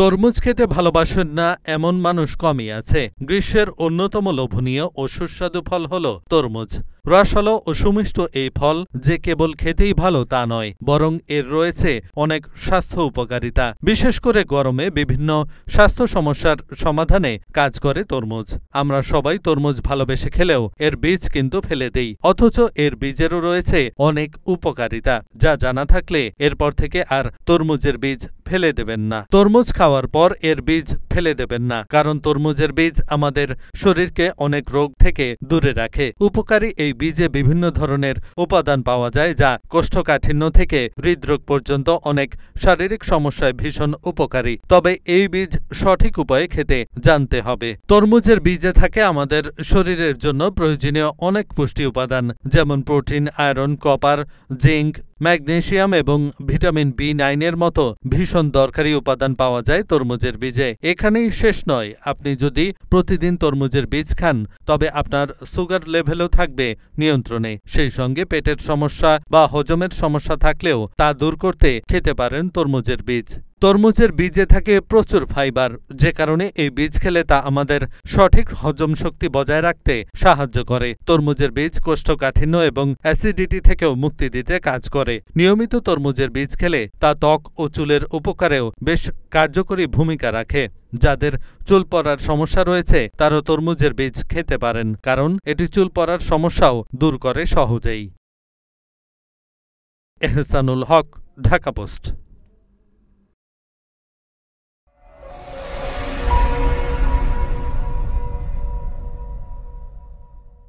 তরমুজ খেতে ভালোবাসেন না এমন মানুষ কমই আছে। গ্রীষ্মের অন্যতম লোভনীয় ও সুস্বাদু ফল হল তরমুজ। রসালো ও সুমিষ্ট এই ফল যে কেবল খেতেই ভালো তা নয়, বরং এর রয়েছে অনেক স্বাস্থ্য উপকারিতা। বিশেষ করে গরমে বিভিন্ন স্বাস্থ্য সমস্যার সমাধানে কাজ করে তরমুজ। আমরা সবাই তরমুজ ভালোবেসে খেলেও এর বীজ কিন্তু ফেলে দেই, অথচ এর বীজেরও রয়েছে অনেক উপকারিতা, যা জানা থাকলে এরপর থেকে আর তরমুজের বীজ ফেলে দেবেন না। তরমুজ খাওয়ার পর এর বীজ ফেলে দেবেন না, কারণ তরমুজের বীজ আমাদের শরীরকে অনেক রোগ থেকে দূরে রাখে। উপকারী এই বীজে বিভিন্ন ধরনের উপাদান পাওয়া যায়, যা কোষ্ঠকাঠিন্য থেকে হৃদরোগ পর্যন্ত অনেক শারীরিক সমস্যায় ভীষণ উপকারী। তবে এই বীজ সঠিক উপায়ে খেতে জানতে হবে। তরমুজের বীজে থাকে আমাদের শরীরের জন্য প্রয়োজনীয় অনেক পুষ্টি উপাদান, যেমন protein, iron, copper, zinc, magnesium এবং ভিটামিন B9 এর মতো ভীষণ দরকারি উপাদান পাওয়া যায় তরমুজের বীজে। এখানেই শেষ নয়, আপনি যদি প্রতিদিন তরমুজের বীজ খান তবে আপনার সুগার লেভেলও থাকবে নিয়ন্ত্রণে। সেই সঙ্গে পেটের সমস্যা বা হজমের সমস্যা থাকলেও তা দূর করতে খেতে পারেন তরমুজের বীজ। তরমুজের বীজে থাকে প্রচুর ফাইবার, যে কারণে এই বীজ খেলে তা আমাদের সঠিক হজম শক্তি বজায় রাখতে সাহায্য করে। তরমুজের বীজ কোষ্ঠকাঠিন্য এবং অ্যাসিডিটি থেকেও মুক্তি দিতে কাজ করে। নিয়মিত তরমুজের বীজ খেলে তা ত্বক ও চুলের উপকারেও বেশ কার্যকরী ভূমিকা রাখে। যাদের চুল পড়ার সমস্যা রয়েছে তারাও তরমুজের বীজ খেতে পারেন, কারণ এটি চুল পড়ার সমস্যাও দূর করে সহজেই। এহসানুল হক, ঢাকা পোস্ট।